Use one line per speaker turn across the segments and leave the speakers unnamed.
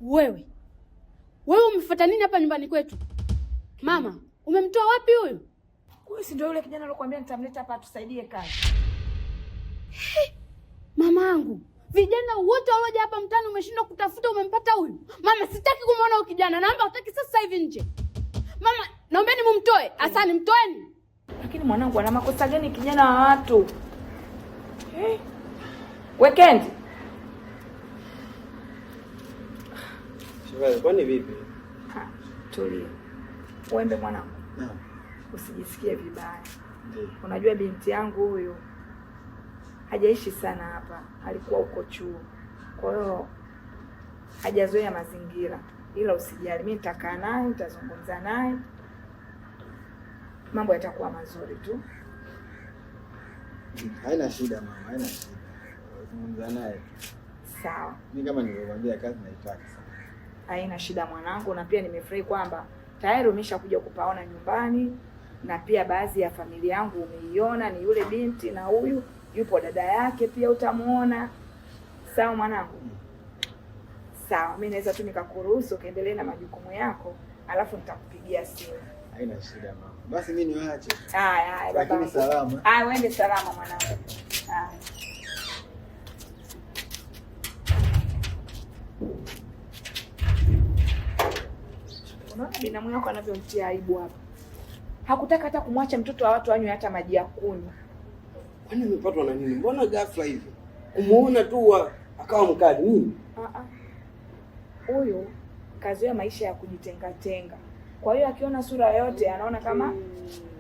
Wewe umefuata nini hapa nyumbani kwetu? Mama, umemtoa wapi huyu?
Huyu si ndio yule kijana aliyokuambia nitamleta hapa atusaidie kazi?
Mamangu, vijana wote walioja hapa mtaani umeshindwa kutafuta, umempata huyu? Mama, sitaki kumuona huyu kijana. Naomba utaki sasa hivi nje. Mama, naombeni mumtoe. Asani, mtoeni.
Lakini mwanangu ana makosa gani kijana wa watu? Weekend.
Shangazi, kwani vipi?
Tulia. Uembe mwanangu. Usijisikie vibaya. Unajua binti yangu huyu hajaishi sana hapa. Alikuwa huko chuo. Kwa hiyo hajazoea mazingira. Ila usijali, mimi nitakaa naye, nitazungumza naye. Mambo yatakuwa mazuri tu.
Haina shida mama, haina shida. Zungumza naye.
Sawa.
Mimi kama nilivyokuambia kazi naitaka sana.
Haina shida mwanangu, na pia nimefurahi kwamba tayari umeshakuja kupaona nyumbani, na pia baadhi ya familia yangu umeiona, ni yule binti na huyu yupo dada yake pia utamuona. Sawa mwanangu? Sawa, mimi naweza tu nikakuruhusu kaendelee na majukumu yako, alafu nitakupigia simu.
Haina shida mama. Basi mimi niwaache.
Haya baba.
Lakini salama.
Uende salama mwanangu. Unaona binamu yako anavyomtia aibu hapa. Hakutaka hata kumwacha mtoto wa watu anywe hata maji ya kunywa.
Kwani umepatwa na nini? Mbona ghafla hivi? Kumuona tu akawa mkali nini?
Huyo kazoea maisha ya kujitenga. Kwa hiyo akiona sura yote anaona kama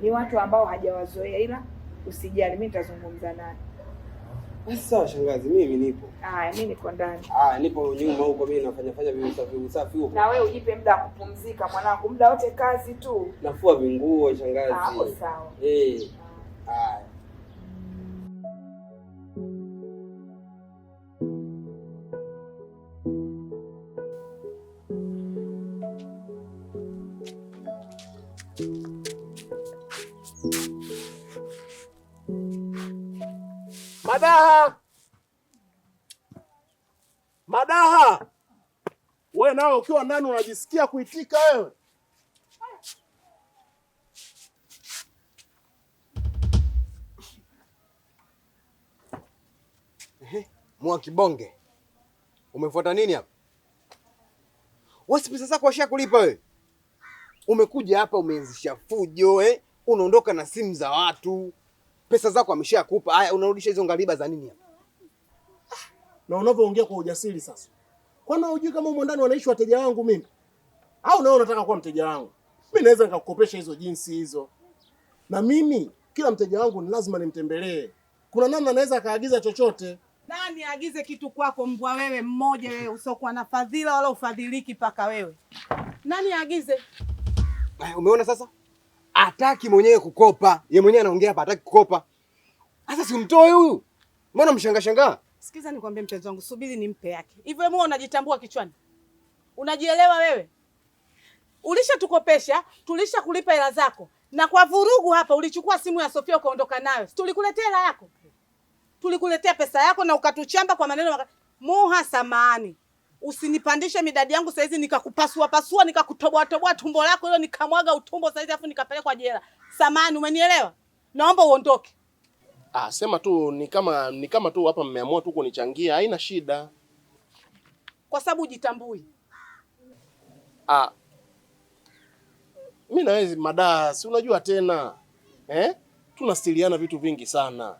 ni watu ambao hajawazoea, ila usijali, mimi nitazungumza naye.
Basi sawa shangazi, mimi nipo.
Mimi niko ndani.
Nipo nyuma huko, mimi nafanya usafi huko.
Na wewe ujipe muda wa kupumzika mwanangu, muda wote kazi tu.
Nafua vinguo shangazi.
Hapo sawa.
Madaha! Wewe nao ukiwa ndani unajisikia kuitika wewe?
Mwa kibonge. Umefuata nini hapa? Wewe pesa zako washakulipa wewe. Umekuja hapa umeanzisha fujo unaondoka na simu za watu. Pesa zako ameshakupa. Haya unarudisha hizo ngaliba za nini hapa?
Na unavyoongea kwa ujasiri sasa. Kwani hujui kama huko ndani wanaishi wateja wangu mimi? Au nawe unataka kuwa mteja wangu? Mimi naweza nikakukopesha hizo jinsi hizo. Na mimi kila mteja wangu ni lazima nimtembelee. Kuna namna naweza kaagiza chochote.
Nani aagize kitu kwako mbwa wewe mmoja wewe usiokuwa na fadhila wala ufadhiliki paka wewe? Nani aagize?
Umeona sasa? Hataki mwenyewe kukopa. Yeye mwenyewe anaongea hapa hataki kukopa. Sasa si umtoe huyu. Mbona mshanga?
Sikiza nikwambie mpenzi wangu, subiri nimpe yake. Hivyo wewe unajitambua kichwani? Unajielewa wewe? Ulishatukopesha, tulishakulipa hela zako. Na kwa vurugu hapa ulichukua simu ya Sofia ukaondoka nayo. Tulikuletea hela yako. Tulikuletea pesa yako na ukatuchamba kwa maneno Muha samani. Usinipandishe midadi yangu saizi nikakupasua nikakutoboa tumbo lako hilo nikamwaga utumbo saizi afu nikapelekwa jela. Samani, umenielewa? Naomba uondoke.
Sema tu ni kama tu hapa mmeamua tu kunichangia, haina shida.
Kwa sababu hujitambui.
Mimi na wewe Madaha, si unajua tena. Tunastiliana vitu vingi sana.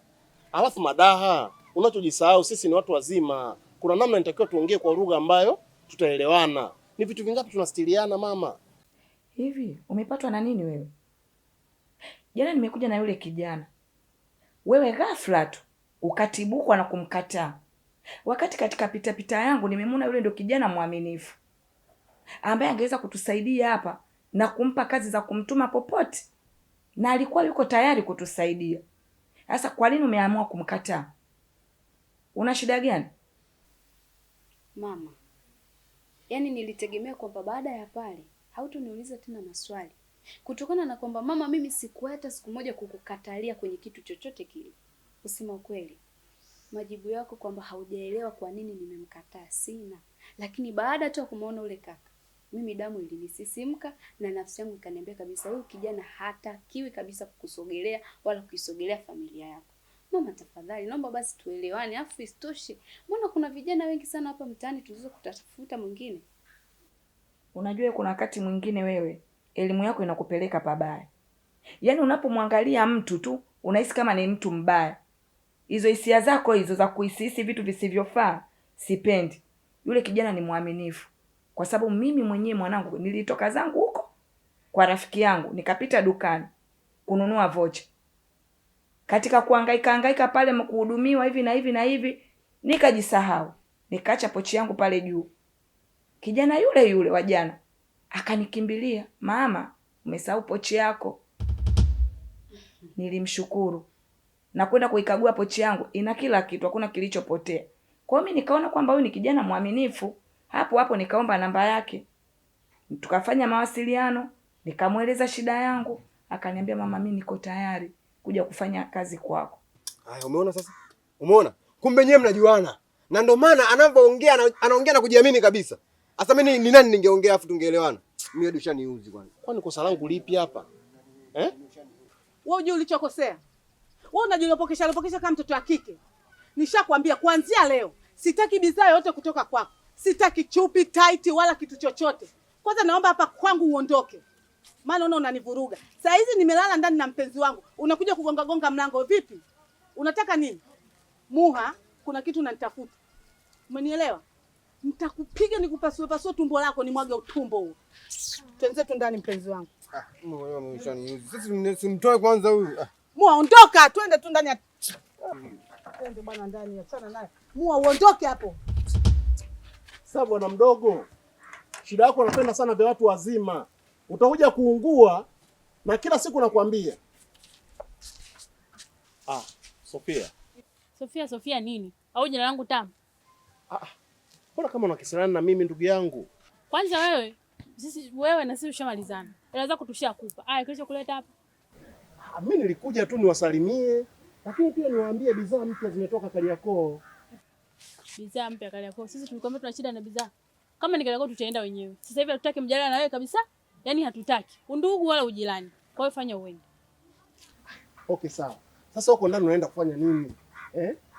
Alafu Madaha, unachojisahau sisi ni watu wazima. Kuna namna nitakiwa tuongee kwa lugha ambayo tutaelewana. Ni vitu vingapi tunastiliana mama?
Hivi, umepatwa na nini wewe? Jana nimekuja na yule kijana. Wewe ghafla tu ukatibukwa na kumkataa. Wakati katika pita yangu nimemwona yule ndio kijana mwaminifu ambaye angeweza kutusaidia hapa na kumpa kazi za kumtuma popote. Na alikuwa yuko tayari kutusaidia. Sasa kwa nini umeamua kumkataa? Una shida gani?
Mama, yaani nilitegemea kwamba baada ya pale hautoniuliza tena maswali. Kutokana na kwamba mama, mimi sikuwa hata siku moja kukukatalia kwenye kitu chochote kile. Usema ukweli. majibu yako kwamba haujaelewa kwa nini nimemkataa sina, lakini baada tu ya kumuona ule kaka, mimi damu ilinisisimka na nafsi yangu ikaniambia kabisa huyu kijana hatakiwi kabisa kukusogelea wala kuisogelea familia yako. Mama tafadhali, naomba basi tuelewane. Afu isitoshe, mbona kuna vijana wengi sana hapa mtaani tulizo kutafuta mwingine.
Unajua kuna wakati mwingine wewe elimu yako inakupeleka pabaya. Yaani unapomwangalia mtu tu unahisi kama ni mtu mbaya. Hizo hisia zako hizo za kuhisi vitu visivyofaa sipendi. Yule kijana ni mwaminifu. Kwa sababu mimi mwenyewe mwanangu nilitoka zangu huko kwa rafiki yangu nikapita dukani kununua vocha. Katika kuhangaika pale kuhudumiwa hivi na hivi na hivi nikajisahau. Nikaacha pochi yangu pale juu. Kijana yule wa jana akanikimbilia, "Mama, umesahau pochi yako." Nilimshukuru. Na kwenda kuikagua pochi yangu, ina kila kitu, hakuna kilichopotea. Kwa hiyo mimi nikaona kwamba huyu ni kijana mwaminifu. Hapo nikaomba namba yake. Tukafanya mawasiliano, nikamueleza shida yangu, akaniambia, "Mama, mimi niko tayari kuja kufanya kazi kwako."
Haya, umeona sasa? Umeona? Kumbe nyewe mnajuana. Na ndio maana anapoongea anaongea na kujiamini kabisa. Sasa mimi ni nani ningeongea afu tungeelewana? Mimi hadi ushaniuzi kwanza.
Kwani kosa langu lipi hapa?
Wewe unajua ulichokosea? Wewe unajilopokesha kama mtoto wa kike. Nishakwambia kuanzia leo sitaki bidhaa yote kutoka kwako. Sitaki chupi, tight wala kitu chochote. Kwanza naomba hapa kwangu uondoke. Maana unanivuruga. Saa hizi nimelala ndani na mpenzi wangu. Unakuja kugonga mlango vipi? Unataka nini? Muha, kuna kitu unanitafuta. Umenielewa? Nitakupiga nikupasue tumbo lako nimwage utumbo huo. Tuanze tu ndani mpenzi wangu.
Wewe umeshaniuzi. Sisi simtoe kwanza huyu.
Mua ondoka, twende tu ndani ya. Twende bwana ndani, achana naye. Mua uondoke hapo.
Sasa bwana mdogo, shida yako unapenda sana vya watu wazima. Utakuja kuungua na kila siku nakwambia.
Sofia nini? Au jina langu Tamu?
Mbona kama unakisaliana na mimi ndugu yangu?
Kwanza wewe na sisi ushamalizana. Hela zako tushakupa. Haya, kilicho kuleta hapa?
Mimi nilikuja tu niwasalimie, lakini pia niwaambie bidhaa mpya zimetoka Kariakoo.
Bidhaa mpya Kariakoo. Sisi tulikwambia tuna shida na bidhaa. Kama ni Kariakoo tutaenda wenyewe. Sasa hivi hatutaki mjadala na wewe kabisa. Yaani hatutaki undugu wala ujirani. Kwa hiyo fanya uende.
Okay, sawa. Sasa huko ndani unaenda kufanya nini?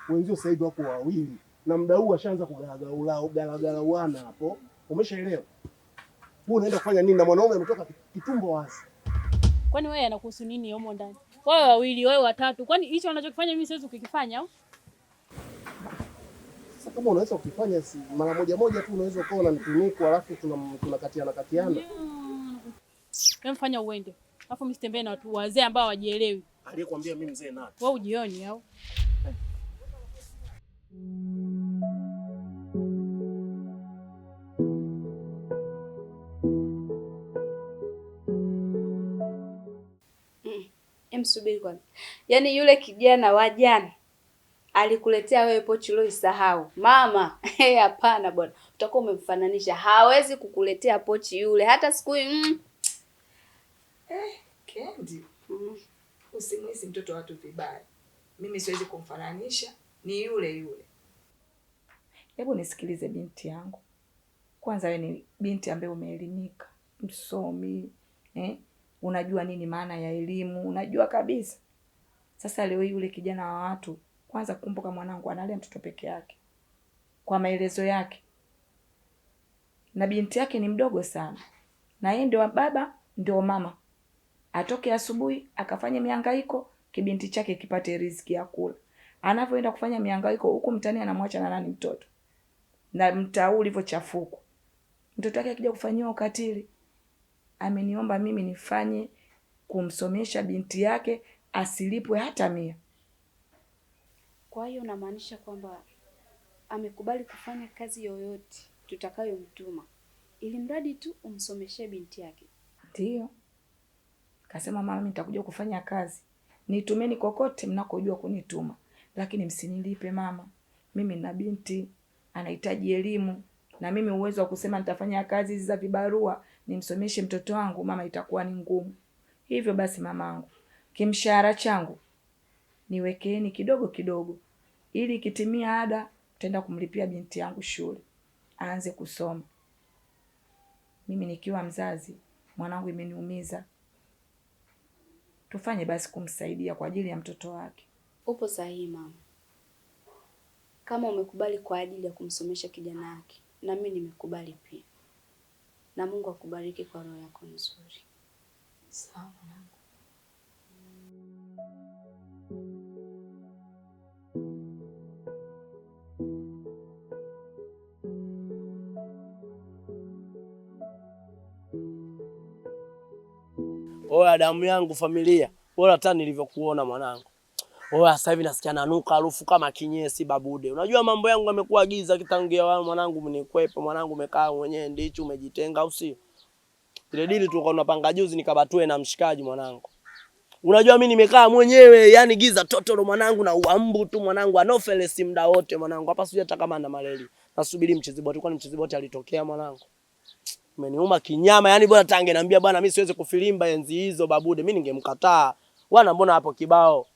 Wenzio sasa hivi wako wawili. Na muda huu ashaanza kugalagala hapo. Umeshaelewa? Wewe unaenda kufanya nini na mwanaume ametoka kitumbo wazi?
Kwani wewe anakuhusu nini huko ndani? Wewe wawili, wewe watatu. Kwani hicho unachokifanya mimi siwezi kukifanya au?
Sasa kama unaweza kukifanya mara moja tu unaweza ukawa unanituniko alafu tunakatiana.
Wewe mfanya uende. Alafu mimi sitembee na watu wazee ambao hawajielewi.
Aliyekwambia mimi mzee nani?
Wewe ujioni au?
Subiri kwanza. Yaani yule kijana wa jana alikuletea wewe pochi uloisahau. Mama, hapana bwana. Utakuwa umemfananisha. Hawezi kukuletea pochi yule hata siku
Kendi. Usimwisi mtoto watu vibaya. Mimi siwezi kumfananisha, ni yule. Hebu nisikilize binti yangu. Kwanza wewe ni binti ambaye umeelimika, msomi, unajua nini maana ya elimu, unajua kabisa. Sasa leo yule kijana wa watu, kwanza kumbuka mwanangu analea mtoto peke yake. Kwa maelezo yake. Na binti yake ni mdogo sana. Na yeye ndio baba, ndio mama. Atoke asubuhi akafanya mihangaiko, kibinti chake kipate riziki ya kula. Anapoenda kufanya mihangaiko huko mtani anamwacha na nani mtoto? Na mtaa ulivyochafuka. Mtoto wake akija kufanyiwa ukatili. Ameniomba mimi nifanye kumsomesha binti yake asilipwe hata 100.
Kwa hiyo unamaanisha kwamba amekubali kufanya kazi yoyote tutakayomtuma ili mradi tu umsomeshe binti yake?
Ndio. Kasema, "Mama, nitakuja kufanya kazi. Nitumeni kokote mnakojua kunituma. Lakini msinilipe mama. Mimi na binti anahitaji elimu na mimi uwezo wa kusema nitafanya kazi hizi za vibarua nimsomeshe mtoto wangu mama itakuwa ni ngumu. Hivyo basi mamangu, kimshahara changu niwekeeni kidogo ili ikitimia ada tutaenda kumlipia binti yangu shule aanze kusoma. Mimi nikiwa mzazi, mwanangu imeniumiza. Tufanye basi kumsaidia kwa ajili ya mtoto wake.
Upo sahihi mama. Kama umekubali kwa ajili ya kumsomesha kijana wake, na mimi nimekubali pia. Na Mungu akubariki kwa roho yako nzuri.
Sawa.
Oya damu yangu familia, bora hata nilivyokuona mwanangu. Oya sasa hivi nasikia nanuka harufu kama kinyesi babude. Unajua mambo yangu yamekuwa giza kitangia wao mwanangu mnikwepe, mwanangu umekaa mwenyewe ndicho umejitenga au sio? Ile dili tulikuwa tunapanga juzi nikabatue na mshikaji mwanangu. Unajua mimi nimekaa mwenyewe yani giza totoro mwanangu na uambu tu mwanangu anofelesi muda wote mwanangu. Hapa sijui hata kama na maleli. Nasubiri mchezi boti, kwani mchezi boti alitokea mwanangu. Umeniuma kinyama yani bora tange naambia bwana mimi siwezi kufilimba enzi hizo babude, mimi ningemkataa. Wana mbona hapo kibao?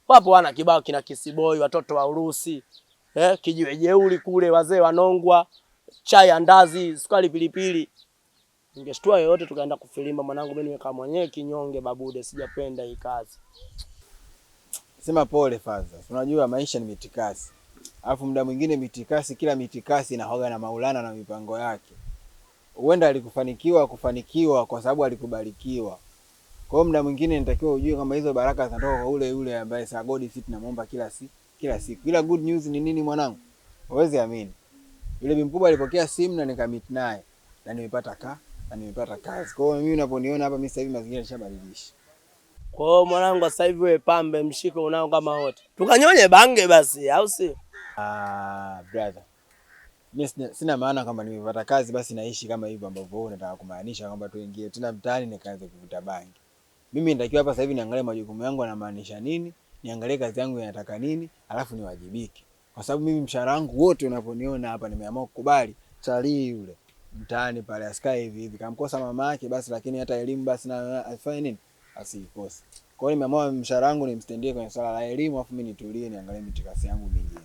Wapo wana kibao kina Kisiboi, watoto wa Urusi. Kijiwe jeuli kule wazee wanongwa, chai andazi, sukari pilipili. Ningeshtua yote tukaenda kufilimba mwanangu, mimi nimekaa mwenyewe kinyonge babude, sijapenda hii kazi.
Sema pole Faza. Unajua maisha ni mitikasi. Alafu muda mwingine mitikasi, kila mitikasi inahoga na Maulana na mipango yake. Huenda alikufanikiwa kwa sababu alikubarikiwa. Kwa hiyo muda mwingine nitakiwa ujue kama hizo baraka zinatoka kwa ule yule ambaye saa God fit namuomba kila siku. Ila good news ni nini mwanangu? Huwezi amini. Yule bimkubwa alipokea simu na nikamit naye na nimepata kazi. Kwa hiyo mimi unaponiona hapa mimi sasa hivi mazingira nishabadilisha.
Kwa hiyo mwanangu sasa hivi wewe pambe mshiko unao kama wote. Tukanyonye bange basi au sio?
Brother. Mimi sina maana kwamba nimepata kazi basi naishi kama hivyo ambavyo wewe unataka kumaanisha kwamba tuingie tena mtaani nikaanze kuvuta bangi. Mimi nitakiwa hapa sasa hivi niangalie majukumu yangu yanamaanisha nini, niangalie kazi yangu inataka nini, alafu niwajibike. Kwa sababu mimi mshahara wangu wote unaponiona hapa nimeamua kukubali chali yule mtaani pale asikae hivi kamkosa mama yake basi, lakini hata elimu basi na afanye nini asikose. Kwa hiyo nimeamua mshahara wangu nimstendie kwenye swala la elimu, afu mimi nitulie niangalie mitikasi yangu mingine.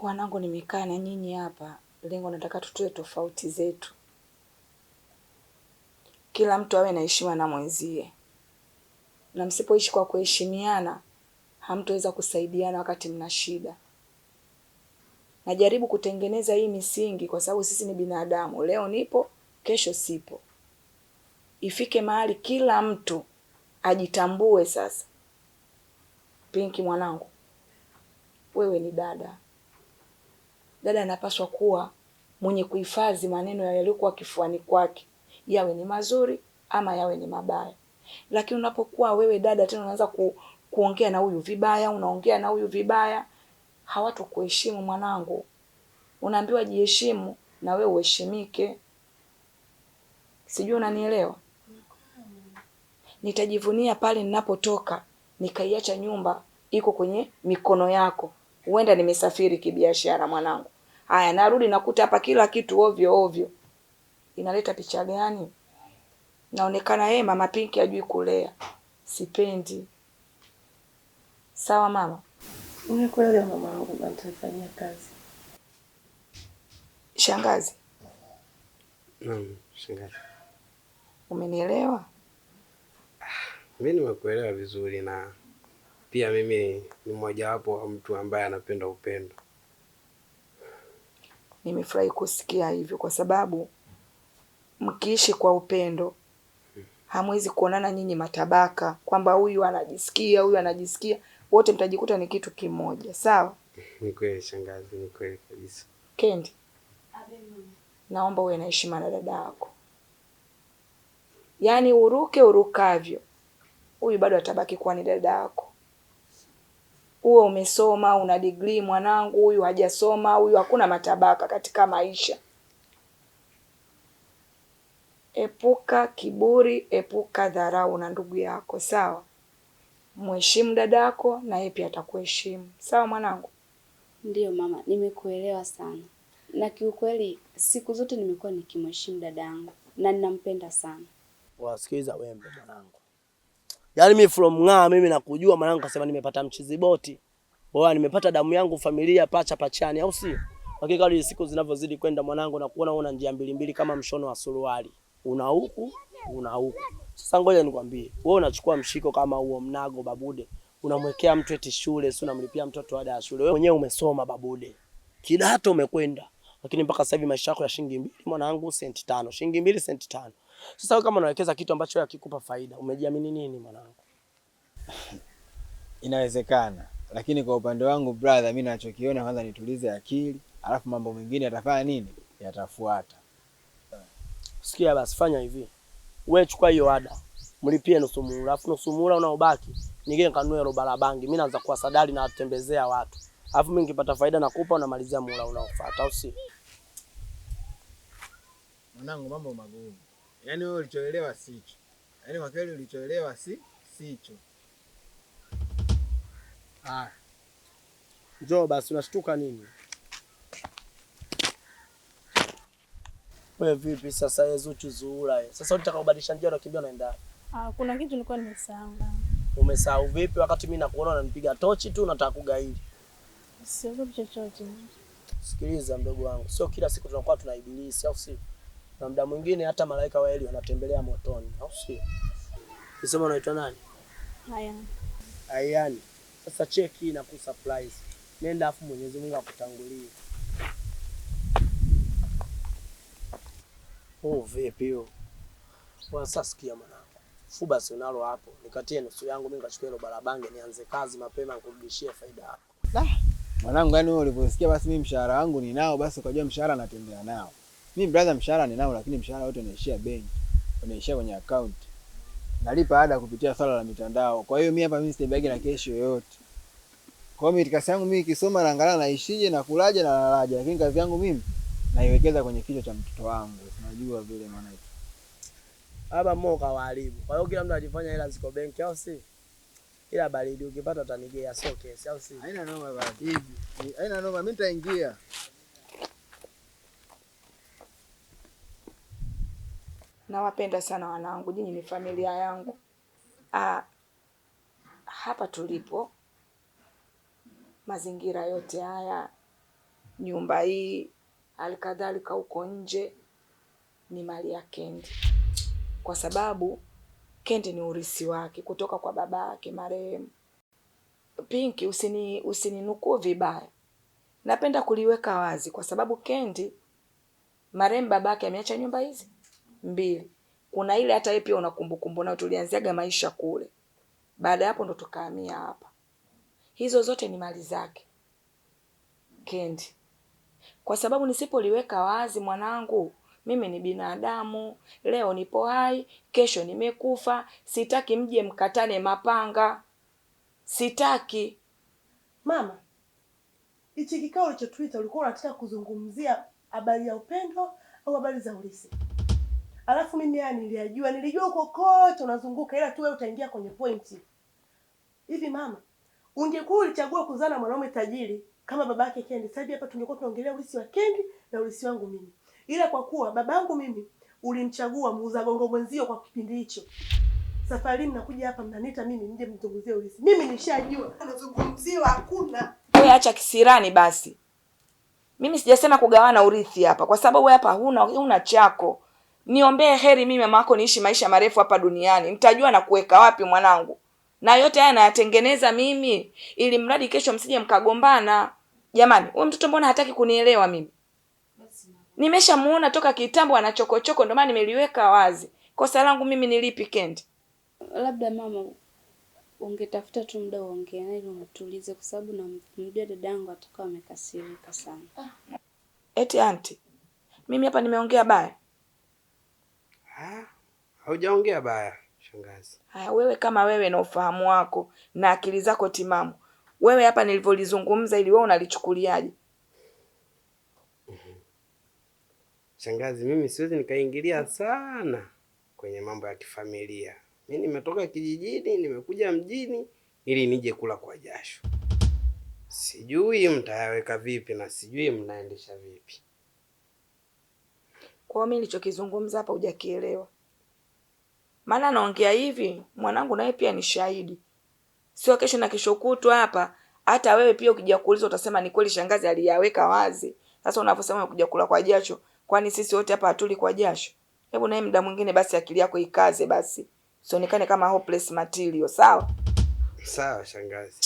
Wanangu nimekaa na nyinyi hapa, lengo nataka tutoe tofauti zetu. Kila mtu awe na heshima na mwenzie. Na msipoishi kwa kuheshimiana, hamtoweza kusaidiana wakati mna shida. Najaribu kutengeneza hii misingi kwa sababu sisi ni binadamu. Leo nipo, kesho sipo. Ifike mahali kila mtu ajitambue sasa. Pinki mwanangu, wewe ni dada. Dada anapaswa kuwa mwenye kuhifadhi maneno yaliyokuwa kifuani kwake. Yawe ni mazuri ama yawe ni mabaya. Lakini unapokuwa wewe dada tena unaanza kuongea na huyu vibaya, unaongea na huyu vibaya, hawatakuheshimu mwanangu. Unaambiwa jiheshimu na wewe uheshimike. Sijui unanielewa? Nitajivunia pale ninapotoka, nikaiacha nyumba iko kwenye mikono yako. Huenda nimesafiri kibiashara mwanangu. Haya narudi nakuta hapa kila kitu ovyo ovyo. Inaleta picha gani? Naonekana mama Pinki hajui kulea. Sipendi. Sawa mama?
Nimekuelewa mama wangu, na nitafanyia kazi.
Shangazi.
Shangazi.
Umenielewa?
Mimi nimekuelewa vizuri, na pia mimi ni mmoja wapo wa mtu ambaye anapenda upendo.
Nimefurahi kusikia hivyo kwa sababu mkiishi kwa upendo hamwezi kuonana nyinyi matabaka kwamba huyu anajisikia, wote mtajikuta ni kitu kimoja. Sawa?
Ni kweli shangazi, ni kweli kabisa.
Kendi, naomba uwe na heshima na dada yako. Yaani uruke urukavyo, huyu bado atabaki kuwa ni dada yako. Uwe umesoma, una degree mwanangu, huyu hajasoma, huyu hakuna matabaka katika maisha. Epuka kiburi, epuka dharau na ndugu yako, sawa? Mheshimu dadako na yeye pia atakuheshimu. Sawa mwanangu?
Ndiyo mama, nimekuelewa sana. Na kiukweli siku zote nimekuwa nikimheshimu dadangu na ninampenda sana.
Wasikiza wembe mwanangu. Yaani mimi from mimi nakujua mwanangu, kasema nimepata mchizi boti. Oa nimepata damu yangu familia pacha pachani, au sio? Hakika kadri siku zinavyozidi kwenda mwanangu, na kuona una njia mbili kama mshono wa suruali. Una huku, una huku. Sasa ngoja nikwambie, wewe unachukua mshiko kama huo mnago Babude, unamwekea mtu eti shule, si unamlipia mtoto ada ya shule. Wewe mwenyewe umesoma Babude, kidato umekwenda, lakini mpaka sasa hivi maisha yako ya shilingi 2 mwanangu, senti 5, shilingi 2 senti 5. Sasa wewe kama unawekeza kitu ambacho hakikupa faida, umejiamini nini mwanangu?
Inawezekana, lakini kwa upande wangu brother, mimi ninachokiona kwanza nitulize akili, alafu mambo mengine yatafanya nini? Yatafuata.
Sikia basi, fanya hivi. Wewe chukua hiyo ada, mlipie nusu muhula, alafu nusu muhula unaobaki nyingine kanunue roba la bangi. Mimi naanza kuwa sadali na watembezea watu. Alafu mimi nikipata faida nakupa, unamalizia muhula unaofuata, au si?
Mwanangu, mambo magumu. Yaani wewe ulichoelewa sicho. Yaani kwa kweli ulichoelewa sicho.
Njoo basi, unashtuka nini? Wewe vipi sasa Zuchu Zuhura? Sasa unataka kubadilisha njia na kimbia unaenda?
Kuna kitu nilikuwa nimesahau.
Umesahau vipi wakati mimi nakuona unanipiga tochi tu unataka kugaili?
Sio chochote.
Sikiliza mdogo wangu, sio kila siku tunakuwa tuna ibilisi, au si? Na muda mwingine hata malaika wa heli wanatembelea motoni, au si? Unasema unaitwa nani? Ayani. Sasa cheki na kusurprise. Nenda afu Mwenyezi Mungu akutangulie. Vipi hiyo? Sasa sikia mwanangu. Fuba si unalo hapo. Nikatie nusu yangu mimi nikachukua ile barabange nianze kazi mapema nikurudishie faida yako.
Mwanangu, yani wewe uliposikia basi mimi mshahara wangu ninao, basi ukajua mshahara natembea nao. Mimi brother, mshahara ninao, lakini mshahara wote unaishia benki. Unaishia kwenye account. Nalipa ada kupitia swala la mitandao. Kwa hiyo mimi hapa mimi sitembagi na kesho yoyote. Kwa hiyo mikakati yangu mimi kisoma na angalau naishije na kulaje na lalaje, lakini kazi yangu mimi naiwekeza kwenye kichwa cha mtoto wangu. Unajua vile maana hiyo.
Hapa moka waharibu. Kwa hiyo kila mtu ajifanya hela ziko benki, au si? Ila baridi ukipata utanigea sio kesi, au si?
Haina noma baba. Hivi. Haina noma, mimi nitaingia.
Nawapenda sana wanangu, nyinyi ni familia yangu. Hapa tulipo, mazingira yote haya, nyumba hii, alikadhalika huko nje, ni mali ya Kendi. Kwa sababu Kendi ni urisi wake kutoka kwa baba yake marehemu. Pinki, usininukuu vibaya. Napenda kuliweka wazi kwa sababu Kendi marehemu babake ameacha nyumba hizi 2. Kuna ile hata yeye pia unakumbukumbu na tulianziaga maisha kule. Baada ya hapo ndo tukahamia hapa. Hizo zote ni mali zake Kendi. Kwa sababu nisipoliweka wazi mwanangu, mimi ni binadamu, leo nipo hai, kesho nimekufa, sitaki mje mkatane mapanga. Sitaki.
Mama, hichi kikao ulichotuita ulikuwa unataka kuzungumzia habari ya upendo au habari za ulisi? Alafu mimi nilijua huko kote unazunguka, ila tu wewe utaingia kwenye pointi. Hivi mama, ungekuwa ulichagua kuzaa na mwanaume tajiri kama babake Kendi, sasa hapa tungekuwa tunaongelea ulisi wa Kendi na ulisi wangu mimi. Ila kwa kuwa babangu mimi ulimchagua muuza gongo mwenzio kwa kipindi hicho, safari mnakuja hapa mnaniita mimi nje mzungumzie ulisi. Mimi nishajua anazungumziwa hakuna.
Wewe acha kisirani basi. Mimi sijasema kugawana urithi hapa kwa sababu wewe hapa huna chako. Niombee heri mimi mama yako niishi maisha marefu hapa duniani. Nitajua na kuweka wapi mwanangu. Na yote haya nayatengeneza mimi ili mradi kesho msije mkagombana. Jamani, huyu mtoto mbona hataki kunielewa mimi? Nimeshamuona toka kitambo anachokochoko, ndio maana nimeliweka wazi. Kosa langu mimi ni lipi Kendi?
Labda mama ungetafuta tu muda uongee naye ili umtulize kwa sababu namjua dadangu atakuwa amekasirika sana.
Eti auntie, mimi hapa nimeongea baya?
Haujaongea baya shangazi.
Haya, wewe kama wewe na ufahamu wako na akili zako timamu, wewe hapa nilivyolizungumza ili wewe unalichukuliaje?
Shangazi, mimi siwezi nikaingilia sana kwenye mambo ya kifamilia. Mimi nimetoka kijijini, nimekuja mjini ili nije kula kwa jasho. Sijui mtayaweka vipi na sijui mnaendesha vipi.
Kwa mimi nilichokizungumza hapa hujakielewa. Maana naongea hivi, mwanangu naye pia ni shahidi. Sio kesho na kesho kutwa hapa Hata wewe pia ukija kuuliza utasema ni kweli shangazi aliyaweka wazi. Sasa unaposema unakuja kula kwa jasho, kwani sisi wote hapa hatuli kwa jasho? Hebu naye muda mwingine basi akili yako ikaze basi. Usionekane kama hopeless material, sawa?
Sawa shangazi.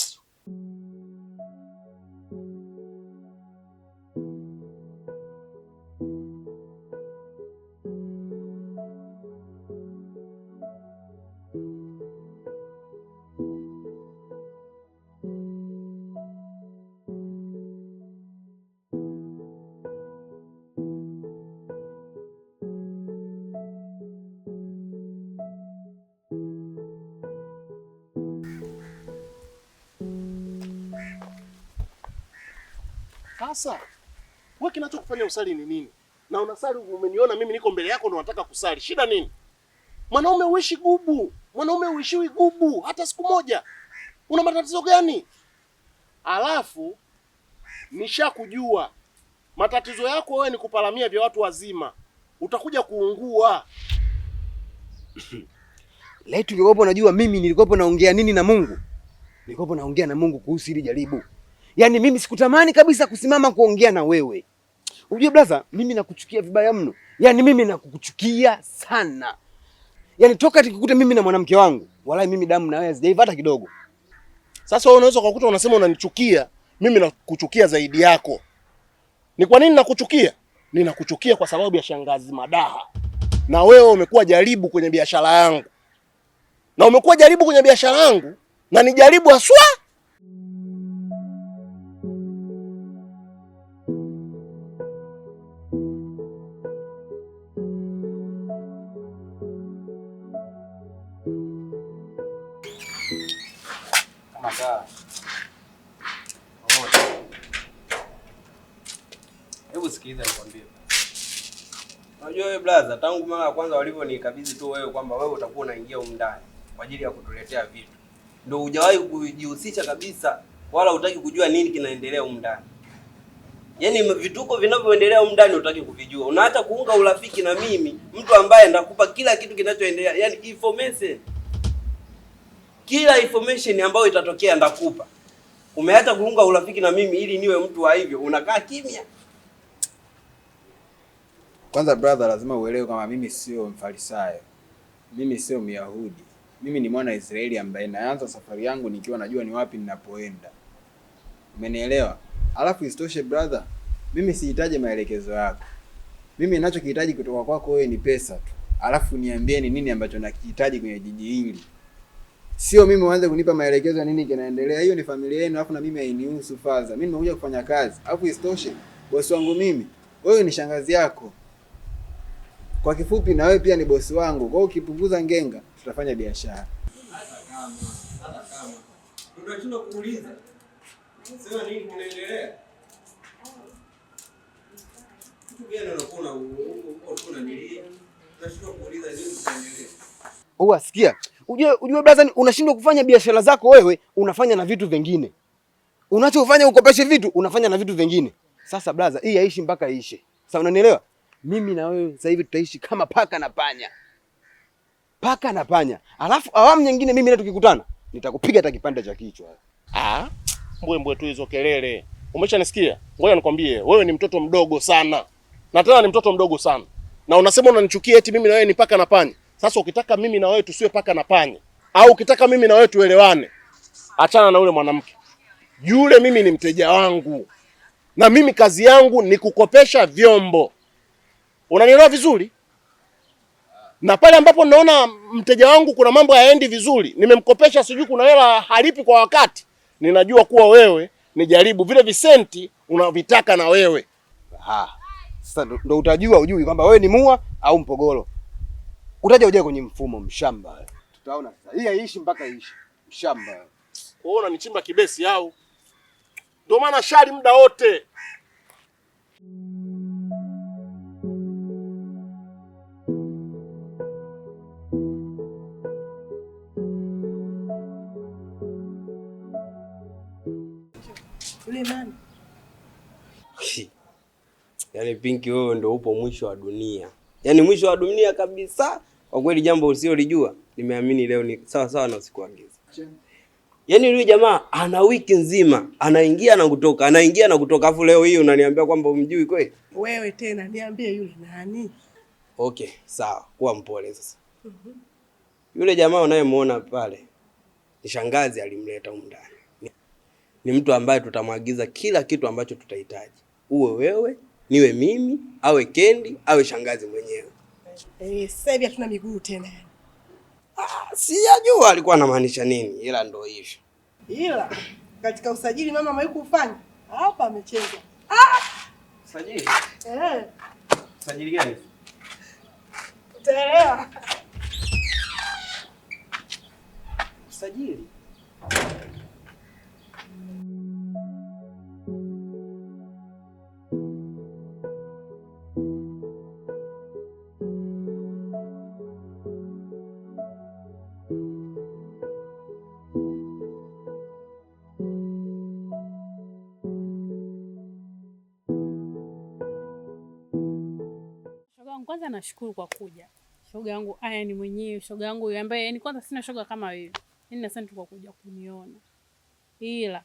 Sasa wewe kinachokufanya usali ni nini? Na unasali umeniona mimi niko mbele yako ndo unataka kusali. Shida nini? Mwanaume uishi gubu. Mwanaume uishiwi gubu hata siku moja. Una matatizo gani? Alafu nishakujua. Matatizo yako wewe ni kupalamia vya watu wazima. Utakuja kuungua.
Leo tulikopo najua mimi nilikopo naongea nini na Mungu. Nilikopo naongea na Mungu kuhusu hili jaribu. Yaani mimi sikutamani kabisa kusimama kuongea na wewe. Unajua brother, mimi nakuchukia vibaya mno. Yaani mimi nakukuchukia sana. Yaani toka tukikute mimi na mwanamke wangu, walai mimi damu na wewe hazijaiva hata kidogo.
Sasa wewe unaweza kukuta unasema unanichukia, mimi nakuchukia zaidi yako. Ni kwa nini nakuchukia? Ninakuchukia kwa sababu ya shangazi Madaha. Na wewe umekuwa jaribu kwenye biashara yangu. Na umekuwa jaribu kwenye biashara yangu na ni jaribu haswa.
Hebu sikiliza nikwambie. Unajua wewe brother, tangu mara ya kwanza walivyonikabidhi tu wewe kwamba wewe utakuwa unaingia huko ndani kwa ajili ya kutuletea vitu, ndio hujawahi kujihusisha kabisa wala hutaki kujua nini kinaendelea huko ndani. Yaani vituko vinavyoendelea huko ndani hutaki kuvijua. Unaacha kuunga urafiki na mimi, mtu ambaye ndakupa kila kitu kinachoendelea, yaani information. Kila information ambayo itatokea ndakupa. Umeacha kuunga urafiki na mimi ili niwe mtu wa hivyo, unakaa kimya.
Kwanza brother, lazima uelewe kama mimi sio Mfarisayo. Mimi sio Myahudi. Mimi ni mwana Israeli ambaye naanza safari yangu nikiwa najua ni wapi ninapoenda. Umenielewa? Alafu isitoshe brother, mimi sihitaji maelekezo yako. Mimi ninachokihitaji kutoka kwako wewe ni pesa tu. Alafu niambie ni nini ambacho nakihitaji kwenye jiji hili. Sio mimi uanze kunipa maelekezo ya nini kinaendelea. Hiyo ni familia yenu, alafu na mimi hainihusu faza. Mimi nimekuja kufanya kazi. Alafu isitoshe, bosi wangu mimi, wewe ni shangazi yako. Kwa kifupi na wewe pia ni bosi wangu. Kwa hiyo ukipunguza ngenga, tutafanya biashara.
Hata kama tunashindwa kuuliza. Sema nini kinaendelea? Kitu gani unakuwa unanilia? Tunashindwa kuuliza nini kinaendelea.
Sikia. Ujue brother, unashindwa kufanya biashara zako wewe, unafanya na vitu vingine. Unachofanya ukopeshe vitu, unafanya na vitu vingine. Sasa brother, hii haishi mpaka iishe. Sasa unanielewa? Mimi na wewe sasa hivi tutaishi kama paka na panya. Paka na panya. Alafu awamu nyingine mimi na tukikutana, nitakupiga hata kipande cha kichwa.
Mbwe tu hizo kelele. Umeshanisikia? Ngoja nikwambie, wewe ni mtoto mdogo sana. Na tena ni mtoto mdogo sana. Na unasema unanichukia eti mimi na wewe ni paka na panya. Sasa ukitaka mimi na wewe tusiwe paka na panya, au ukitaka mimi na wewe tuelewane, achana na ule mwanamke. Yule mimi ni mteja wangu. Na mimi kazi yangu ni kukopesha vyombo. Unanielewa vizuri? Na pale ambapo naona mteja wangu kuna mambo hayaendi vizuri, nimemkopesha sijui kuna hela halipi kwa wakati, ninajua kuwa wewe ni jaribu vile visenti unavitaka na wewe.
Sasa ndo utajua ujui kwamba wewe ni mua au mpogolo. Utaja uje kwenye mfumo mshamba. Tutaona sasa. Hii haiishi mpaka iishi. Mshamba.
Wewe unanichimba kibesi au? Ndio maana shari muda wote.
Suleiman.
Yaani Pinki, wewe ndio upo mwisho wa dunia. Yaani mwisho wa dunia kabisa. Kwa kweli jambo usiolijua, nimeamini leo ni sawa sawa na usikuagiza. Yaani yule jamaa ana wiki nzima anaingia na kutoka, anaingia na kutoka, afu leo hii unaniambia kwamba umjui kweli?
Wewe tena niambie yule nani?
Okay, sawa. Kuwa mpole sasa. Yule jamaa unayemuona pale ni shangazi alimleta huko ndani. Ni mtu ambaye tutamwagiza kila kitu ambacho tutahitaji. Uwe wewe, niwe mimi, awe Kendi, awe shangazi mwenyewe.
Sasa hivi hatuna miguu tena.
Sijajua alikuwa anamaanisha nini, ila ndo hivyo.
Ila katika usajili mama Mayuku ufanye. Hapa amecheza.
Usajili? Usajili gani?
Utaelewa.
Usajili?
Kwanza nashukuru kwa kuja. Shoga yangu haya ni mwenyewe, shoga yangu ambaye yani kwanza sina shoga kama wewe. Yaani asante kwa kuja kuniona. Ila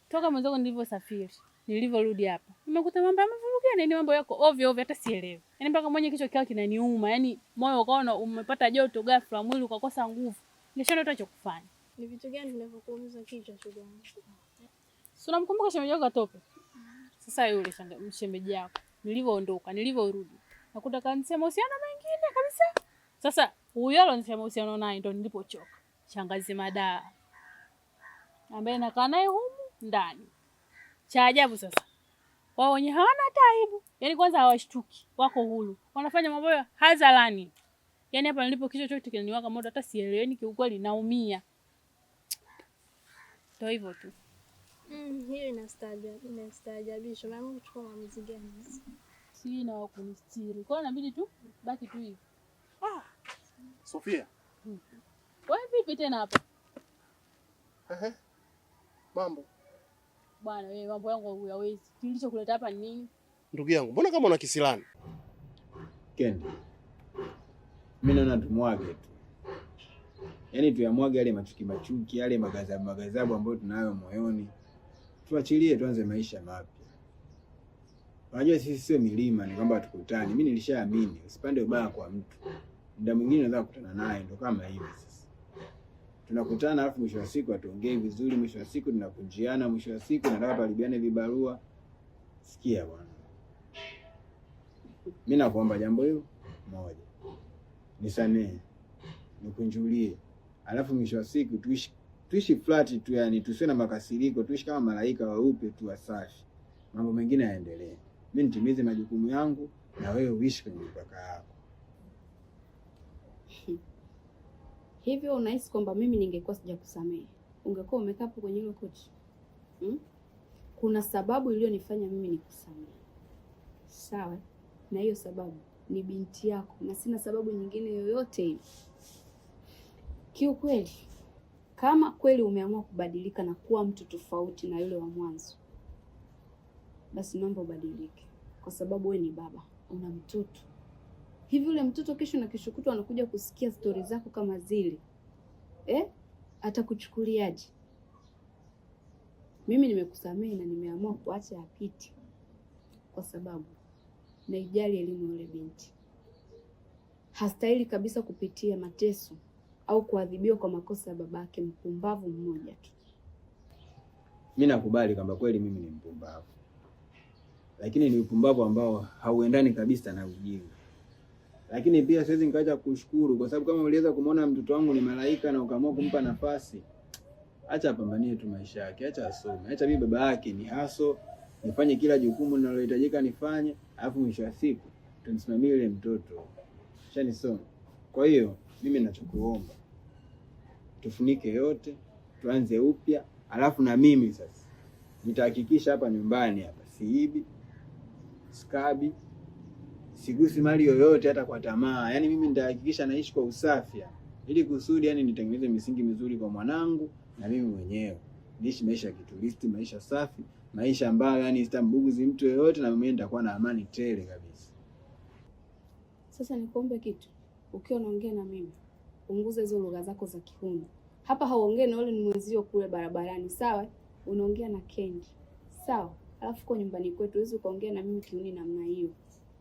toka mwanzo nilivyosafiri, nilivyorudi hapa, nimekuta mambo yamevurugia na ni mambo yako ovyo ovyo hata sielewi. Yaani mpaka mwenye kichwa kikao kinaniuma, yaani moyo ukaona umepata joto ghafla, mwili ukakosa nguvu. Nishana hata cha kufanya.
Ni vitu gani vinavyokuumiza kichwa shoga yangu?
Si unamkumbuka shemeji yako Tope? Sasa yule shemeji yako nilivyoondoka, nilivyorudi, nakuta kanisema mahusiano mengine kabisa. Sasa huyo alionisema mahusiano naye ndo nilipochoka. Shangazi Madaa ambaye nakaa naye humu ndani. Cha ajabu sasa, wao wenyewe hawana hata aibu. Yaani kwanza hawashtuki, wako huru. Wanafanya mambo ya hadharani. Yaani hapa nilipo kichwa chote kinaniwaka moto hata sielewi, kiukweli naumia. Ndio hivyo tu.
Hiyo inastaajabisha. Mama kuchukua maamuzi gani?
Sina wa kunistiri. Kwa hiyo inabidi tu baki tu hivi.
Sofia.
Wewe vipi tena hapa?
Mambo.
Bwana wewe mambo yangu huyawezi. Kilichokuleta hapa ni nini?
Ndugu yangu, mbona kama una kisilani?
Kendi. Mimi naona tumwage tu. Yaani tuyamwage yale machuki, yale magazabu ambayo tunayo moyoni. Tuachilie tuanze maisha mapya. Unajua sisi sio milima, ni kwamba tukutane. Mimi nilishaamini, usipande ubaya kwa mtu. Muda mwingine unaweza kukutana naye ndo kama hivi sasa. Tunakutana alafu mwisho wa siku atuongee vizuri, mwisho wa siku tunakunjiana, mwisho wa siku nataka tualibiane vibarua. Sikia bwana. Mimi nakuomba jambo hilo moja. Nisamehe. Nikunjulie. Alafu mwisho wa siku tuishi flat tu, yani tusiwe na makasiriko, tuishi kama malaika weupe tu wasafi. Mambo mengine yaendelee. Mimi nitimize majukumu yangu na wewe uishi kwenye mipaka yako.
Hivyo unahisi kwamba mimi ningekuwa sijakusamehe, ungekuwa umekaa hapo kwenye ile kochi? Kuna sababu iliyonifanya mimi nikusamehe. Sawa? Na hiyo sababu ni binti yako na sina sababu nyingine yoyote ile. Kiukweli, kama kweli umeamua kubadilika na kuwa mtu tofauti na yule wa mwanzo, basi naomba ubadilike, kwa sababu wewe ni baba, una mtoto. Hivi yule mtoto kesho na kesho kutwa anakuja kusikia stori zako kama zile. Atakuchukuliaje? Mimi nimekusamehe na nimeamua kuacha apite, kwa sababu naijali elimu ya yule binti. Hastahili kabisa kupitia mateso au kuadhibiwa kwa makosa ya babake mpumbavu mmoja tu.
Mimi nakubali kwamba kweli mimi ni mpumbavu. Lakini ni upumbavu ambao hauendani kabisa na ujinga. Lakini pia siwezi nikaacha kushukuru kwa sababu kama uliweza kumuona mtoto wangu ni malaika na ukaamua kumpa nafasi, acha apambanie tu maisha yake, acha asome. Acha mimi baba yake ni haso, nifanye kila jukumu linalohitajika nifanye, alafu mwisho wa siku tumsimamie yule mtoto. Shanisoma. Kwa hiyo mimi ninachokuomba, tufunike yote, tuanze upya, alafu na mimi sasa nitahakikisha hapa nyumbani hapa siibi, skabi, sigusi mali yoyote hata kwa tamaa. Yaani mimi nitahakikisha naishi kwa usafi ili kusudi yani nitengeneze misingi mizuri kwa mwanangu na mimi mwenyewe. Niishi maisha ya kitulisti, maisha safi, maisha ambayo yani sitambuguzi mtu yoyote na mimi nitakuwa na amani tele kabisa.
Sasa nikuombe kitu. Ukiwa unaongea na mimi, punguza hizo lugha zako za kihuni. Hapa hauongee na yule ni mwenzio kule barabarani, sawa? Unaongea na Kendi, sawa? Alafu kwa nyumbani kwetu huwezi ukaongea na mimi kiuni namna hiyo.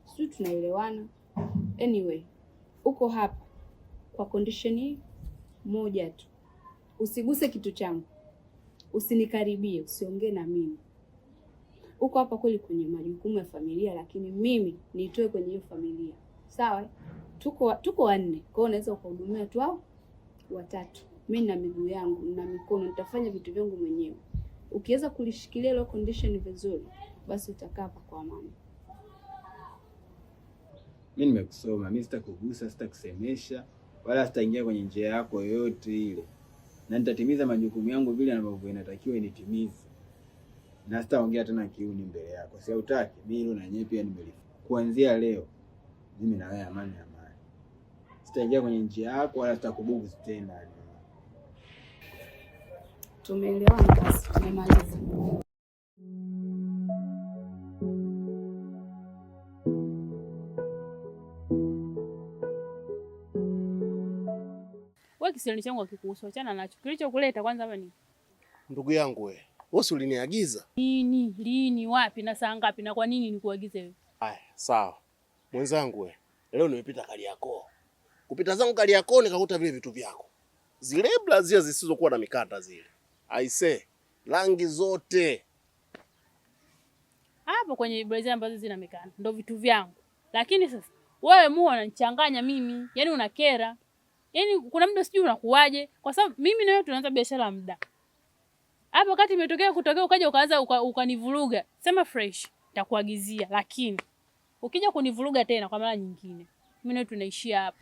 Sisi tunaelewana. Anyway, uko hapa kwa condition moja tu. Usiguse kitu changu. Usinikaribie, usiongee na mimi. Uko hapa kweli kwenye majukumu ya familia, lakini mimi niitoe kwenye hiyo familia. Sawa? Tuko wanne. Kwa hiyo unaweza ukahudumia tu hao watatu. Mimi na miguu yangu na mikono nitafanya vitu vyangu mwenyewe. Ukiweza kulishikilia ile condition vizuri, basi utakaa hapa kwa amani.
Mimi nimekusoma, mimi sitakugusa, sitakusemesha, wala sitaingia kwenye njia yako yoyote ile. Na nitatimiza majukumu yangu vile ambavyo inatakiwa nitimize. Na sitaongea tena kiuni mbele yako. Si hutaki, mimi hilo na nyewe pia nimelifu. Kuanzia leo mimi na wewe amani. Sitaingia kwenye njia yako wala sitakubugu tena.
Tumeelewana basi, tumemaliza.
Wewe kisirani changu akikuhusu, achana nacho. Kilichokuleta kwanza hapa ni
Ndugu yangu wewe uliniagiza?
Lini, wapi na saa ngapi na kwa nini nikuagize wewe?
Haya, sawa. Mwenzangu wewe, leo nimepita Kariakoo. Kupita zangu Kariakoo nikakuta vile vitu vyako. Zile blazia zisizokuwa na mikata zile. Aise, rangi zote.
Hapo kwenye blazia ambazo zina mikanda ndio vitu vyangu. Lakini sasa wewe unanichanganya mimi. Yaani unakera. Yaani kuna muda sijui unakuaje kwa sababu mimi na wewe tunaanza biashara muda. Hapo wakati imetokea ukaja ukaanza ukanivuruga. Sema fresh, nitakuagizia, lakini ukija kunivuruga tena kwa mara nyingine, mimi na wewe tunaishia hapa.